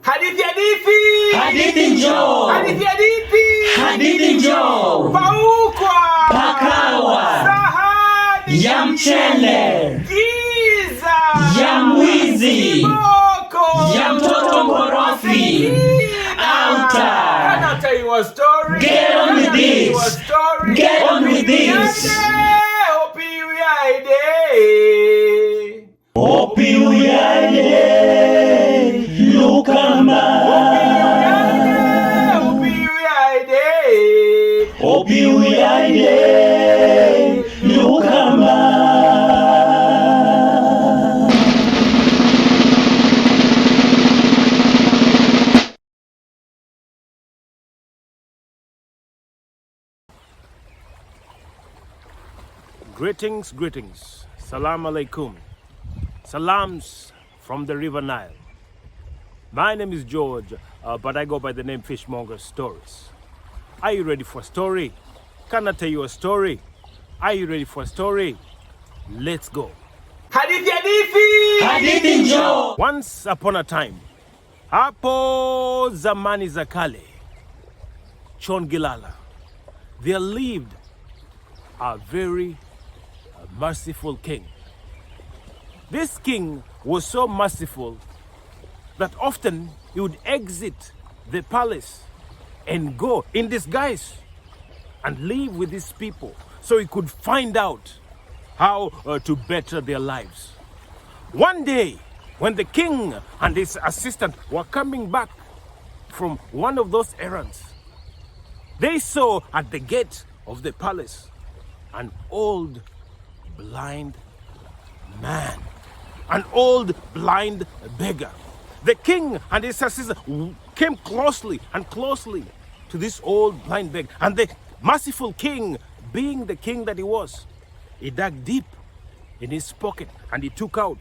Hadithi hadithi. Hadithi njoo. Hadithi hadithi. Hadithi njoo. Paukwa. Pakawa. Sahani. Ya mchele. Giza. Ya mwizi. Kiboko. Ya mtoto mkorofi. Outa. Can I tell you a story? Get on with this. Get on with this. Opi uyaide. Lukama. Opi uyaide. Lukama. Greetings, greetings. Salam alaikum. Salams from the River Nile. My name is George, but I go by the name Fishmonger Stories. Are you ready for a story? Can I tell you a story? Are you ready for a story? Let's go. Hadithi hadithi. Hadithi njoo. Once upon a time, hapo zamani za kale, Chongilala, there lived a very merciful king. This king was so merciful that often he would exit the palace and go in disguise and live with his people so he could find out how to better their lives. One day, when the king and his assistant were coming back from one of those errands, they saw at the gate of the palace an old blind man, an old blind beggar. The king and his assistant came closely and closely to this old blind beggar, and the merciful king, being the king that he was, he dug deep in his pocket and he took out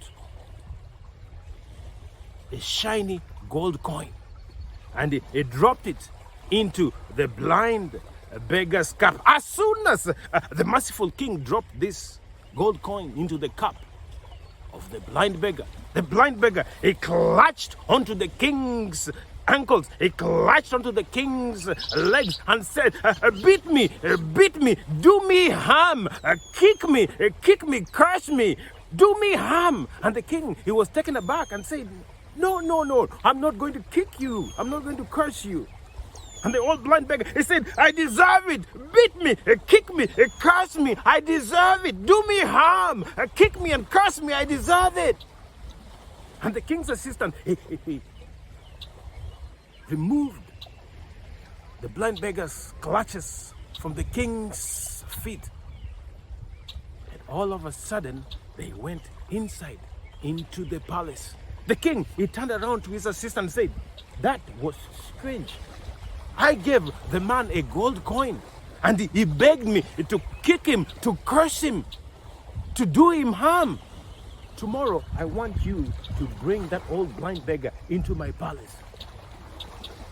a shiny gold coin and he dropped it into the blind beggar's cup. As soon as the merciful king dropped this gold coin into the cup of the blind beggar, he clutched onto the king's ankles, he clutched onto the king's legs and said, beat me, do me harm, kick me, curse me, do me harm. And the king, he was taken aback and said, no, I'm not going to kick you, I'm not going to curse you. And the old blind beggar, he said, I deserve it. Beat me, kick me, curse me. I deserve it. Do me harm. Kick me and curse me. I deserve it. And the king's assistant, he removed the blind beggar's clutches from the king's feet. And all of a sudden, they went inside into the palace. The king, he turned around to his assistant and said, that was strange. I gave the man a gold coin and he begged me to kick him, to curse him, to do him harm. Tomorrow, I want you to bring that old blind beggar into my palace.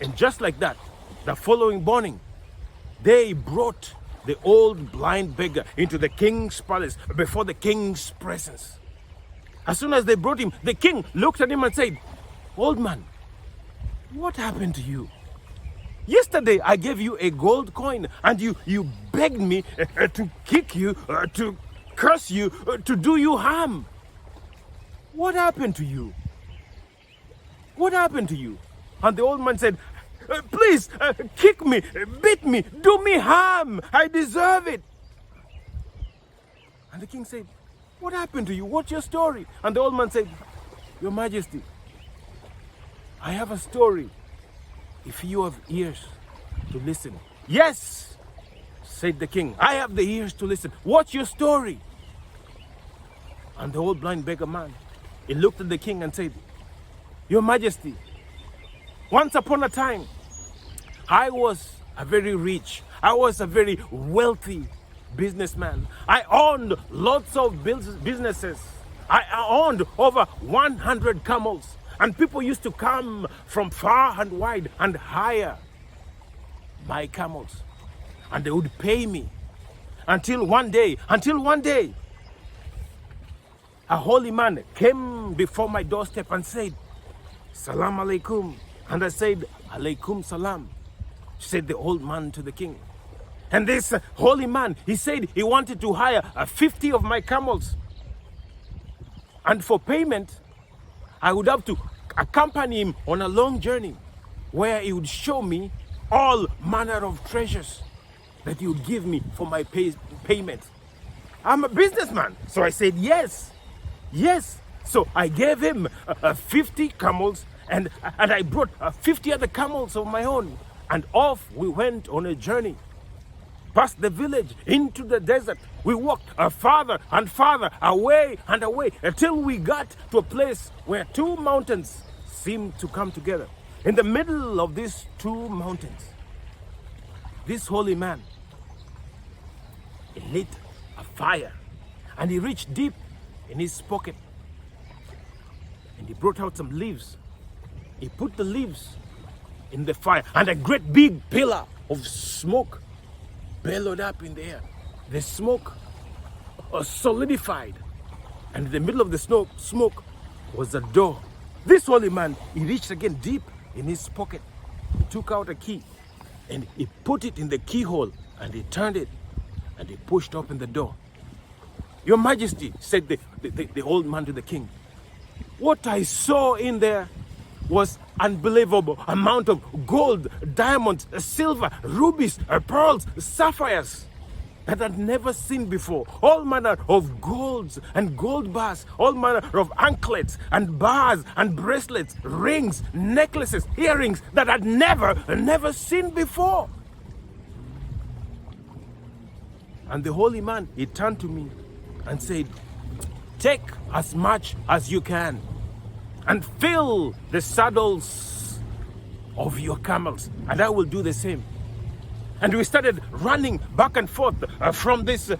And just like that, the following morning, they brought the old blind beggar into the king's palace before the king's presence. As soon as they brought him, the king looked at him and said, old man, what happened to you? Yesterday, I gave you a gold coin and you begged me to kick you, to curse you, to do you harm. What happened to you? What happened to you? And the old man said, please, kick me, beat me, do me harm. I deserve it. And the king said, what happened to you? What's your story? And the old man said, Your Majesty, I have a story. If you have ears to listen. Yes, said the king, I have the ears to listen. What's your story? And the old blind beggar man, he looked at the king and said, Your Majesty, once upon a time, I was a very rich, I was a very wealthy businessman. I owned lots of businesses. I owned over 100 camels. And people used to come from far and wide and hire my camels. And they would pay me until one day, a holy man came before my doorstep and said, Salam alaikum, And I said, Alaikum salam, said the old man to the king. And this holy man, he said he wanted to hire 50 of my camels. And for payment, I would have to accompany him on a long journey where he would show me all manner of treasures that he would give me for my payment. I'm a businessman, so I said yes, yes. So I gave him 50 camels, and I brought 50 other camels of my own, and off we went on a journey. Past the village, into the desert. We walked farther and farther, away and away, until we got to a place where two mountains seemed to come together. In the middle of these two mountains, this holy man, he lit a fire, and he reached deep in his pocket, and he brought out some leaves. He put the leaves in the fire, and a great big pillar of smoke bellowed up in the air. The smoke solidified, and in the middle of the smoke was a door. This holy man, he reached again deep in his pocket. He took out a key, and he put it in the keyhole, and he turned it, and he pushed open the door. Your Majesty, said the old man to the king, what I saw in there was unbelievable amount of gold, diamonds, silver, rubies, pearls, sapphires that I'd never seen before. All manner of golds and gold bars, all manner of anklets and bars and bracelets, rings, necklaces, earrings that I'd never seen before. And the holy man, he turned to me and said, take as much as you can and fill the saddles of your camels, and I will do the same. And we started running back and forth from this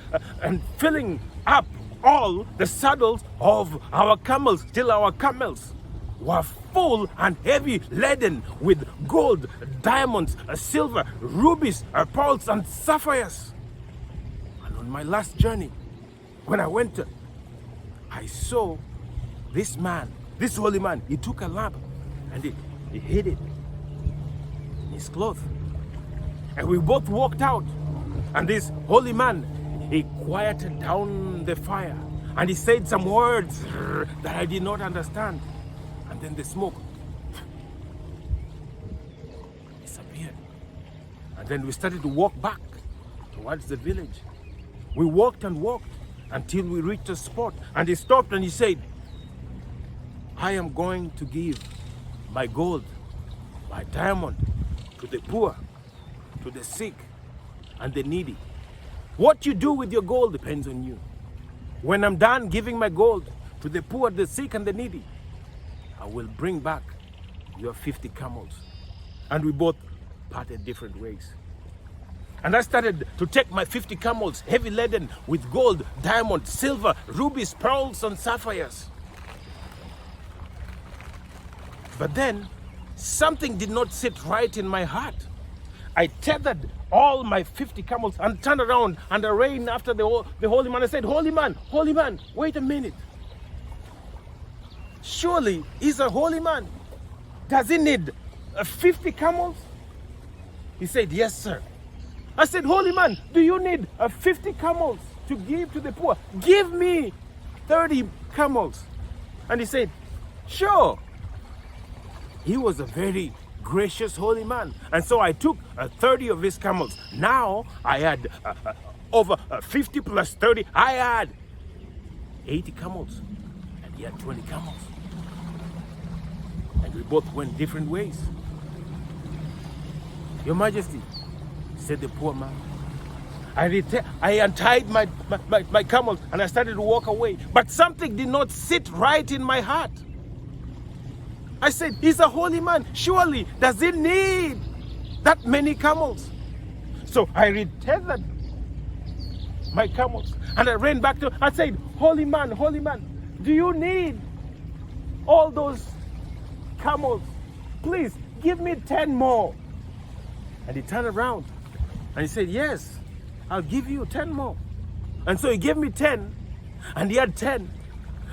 and filling up all the saddles of our camels till our camels were full and heavy laden with gold, diamonds, silver, rubies, pearls, and sapphires. And on my last journey, when I went, I saw this man, this holy man. He took a lamp and he hid it in his cloth. And we both walked out. And this holy man, he quieted down the fire. And he said some words that I did not understand. And then the smoke disappeared. And then we started to walk back towards the village. We walked and walked until we reached a spot. And he stopped and he said, I am going to give my gold, my diamond, to the poor, to the sick, and the needy. What you do with your gold depends on you. When I'm done giving my gold to the poor, the sick, and the needy, I will bring back your 50 camels. And we both parted different ways. And I started to take my 50 camels, heavy laden with gold, diamond, silver, rubies, pearls, and sapphires. But then, something did not sit right in my heart. I tethered all my 50 camels and turned around and I ran after the holy man. I said, holy man, wait a minute. Surely he's a holy man. Does he need 50 camels? He said, yes, sir. I said, holy man, do you need 50 camels to give to the poor? Give me 30 camels. And he said, sure. He was a very gracious holy man. And so I took 30 of his camels. Now I had over 50 plus 30. I had 80 camels. And he had 20 camels. And we both went different ways. Your Majesty, said the poor man, I untied my camels and I started to walk away. But something did not sit right in my heart. I said, he's a holy man. Surely, does he need that many camels? So I retethered my camels and I ran back to him. I said, holy man, do you need all those camels? Please, give me 10 more. And he turned around and he said, yes, I'll give you 10 more. And so he gave me 10 and he had 10.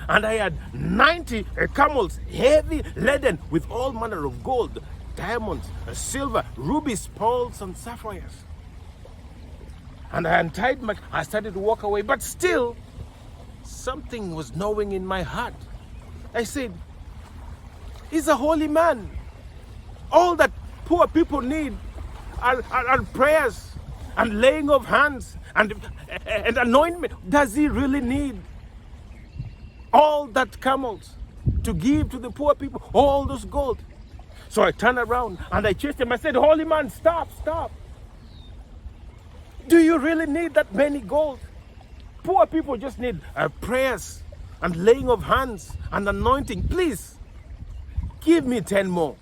And I had 90 camels, heavy laden with all manner of gold, diamonds, silver, rubies, pearls, and sapphires. And I started to walk away, but still, something was gnawing in my heart. I said, he's a holy man. All that poor people need are prayers and laying of hands and anointment. Does he really need all that camels to give to the poor people, all those gold? So I turned around and I chased him. I said, holy man, stop. Do you really need that many gold? Poor people just need prayers and laying of hands and anointing. Please, give me 10 more.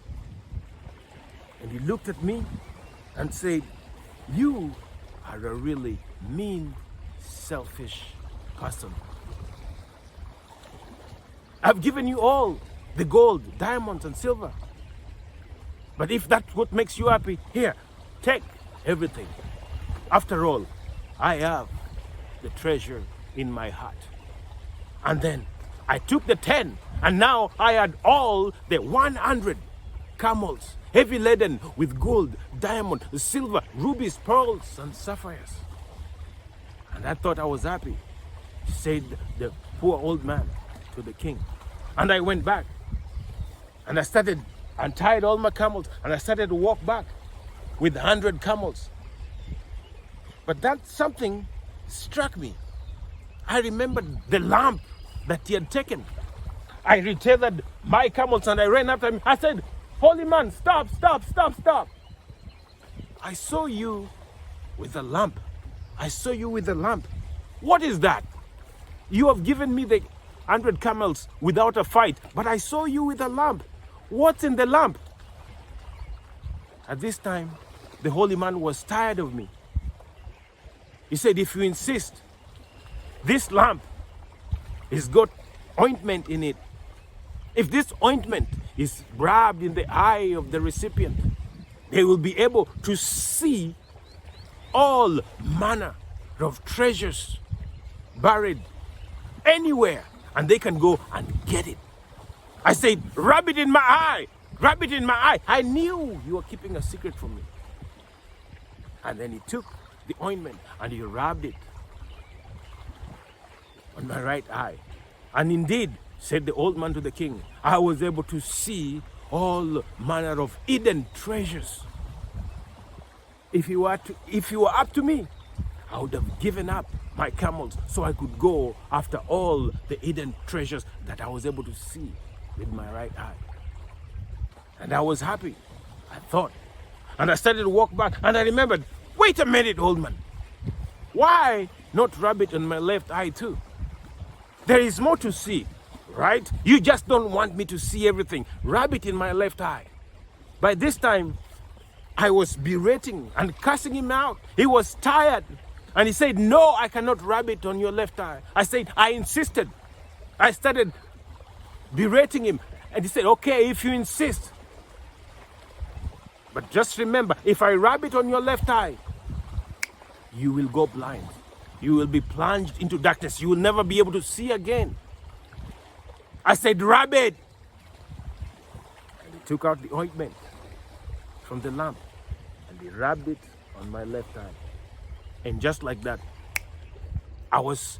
And he looked at me and said, you are a really mean, selfish person. I've given you all the gold, diamonds, and silver. But if that's what makes you happy, here, take everything. After all, I have the treasure in my heart. And then I took the 10, and now I had all the 100 camels, heavy laden with gold, diamond, silver, rubies, pearls, and sapphires. And I thought I was happy, said the poor old man to the king. And I went back, and I started, untied all my camels, and I started to walk back with 100 camels. But that something struck me. I remembered the lamp that he had taken. I retethered my camels and I ran after him. I said, holy man, stop. I saw you with a lamp. What is that? You have given me the 100 camels without a fight, but I saw you with a lamp. What's in the lamp? At this time, the holy man was tired of me. He said, if you insist, this lamp has got ointment in it. If this ointment is rubbed in the eye of the recipient, they will be able to see all manner of treasures buried anywhere, and they can go and get it. I said, rub it in my eye. I knew you were keeping a secret from me. And then he took the ointment and he rubbed it on my right eye. And indeed, said the old man to the king, I was able to see all manner of hidden treasures. If you were up to me, I would have given up my camels so I could go after all the hidden treasures that I was able to see with my right eye. And I was happy, I thought. And I started to walk back, and I remembered, wait a minute, old man. Why not rub it on my left eye too? There is more to see, right? You just don't want me to see everything. Rub it in my left eye. By this time, I was berating and cussing him out. He was tired. And he said, no, I cannot rub it on your left eye. I said, I insisted. I started berating him. And he said, okay, if you insist. But just remember, if I rub it on your left eye, you will go blind. You will be plunged into darkness. You will never be able to see again. I said, rub it. And he took out the ointment from the lamp and he rubbed it on my left eye. And just like that, I was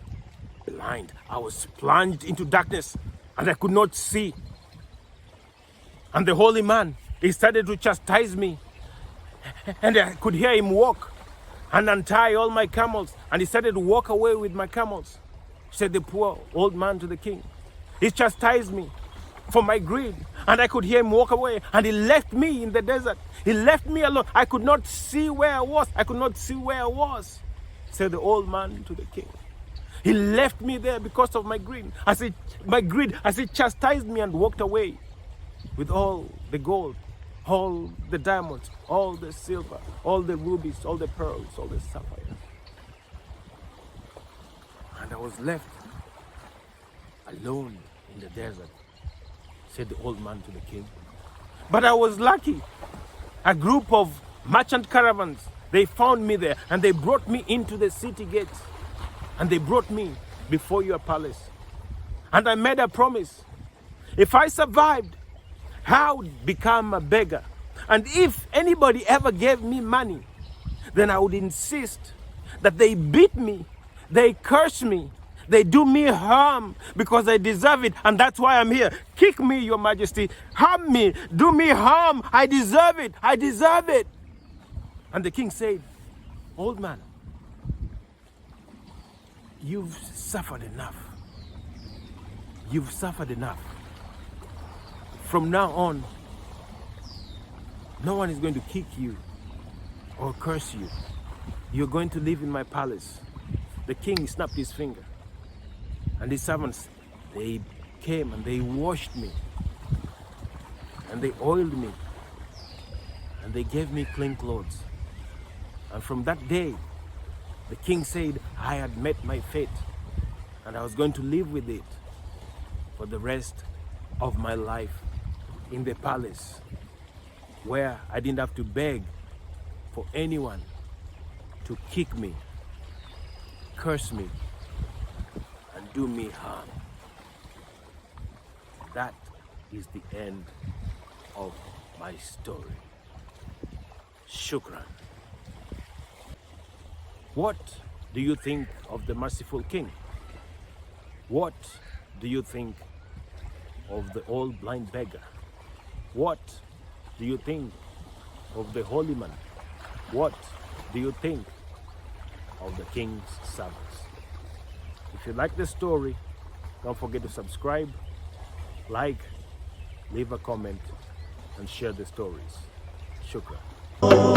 blind. I was plunged into darkness and I could not see. And the holy man, he started to chastise me. And I could hear him walk and untie all my camels. And he started to walk away with my camels, said the poor old man to the king. He chastised me for my greed. And I could hear him walk away. And he left me in the desert. He left me alone. I could not see where I was. Said the old man to the king. He left me there because of my greed. As he chastised me and walked away with all the gold, all the diamonds, all the silver, all the rubies, all the pearls, all the sapphires. And I was left alone in the desert, said the old man to the king. But I was lucky. A group of merchant caravans, they found me there and they brought me into the city gates. And they brought me before your palace. And I made a promise. If I survived, I would become a beggar. And if anybody ever gave me money, then I would insist that they beat me, they curse me, they do me harm because I deserve it, and that's why I'm here. Kick me, Your Majesty, harm me, do me harm, I deserve it, I deserve it. And the king said, old man, you've suffered enough. You've suffered enough. From now on, no one is going to kick you or curse you. You're going to live in my palace. The king snapped his finger, and his servants, they came and they washed me, and they oiled me, and they gave me clean clothes. And from that day, the king said I had met my fate, and I was going to live with it for the rest of my life in the palace, where I didn't have to beg for anyone to kick me, curse me, and do me harm. That is the end of my story. Shukran. What do you think of the merciful king? What do you think of the old blind beggar? What do you think of the holy man? What do you think of the king's servants? If you like the story, don't forget to subscribe, like, leave a comment, and share the stories. Shukran.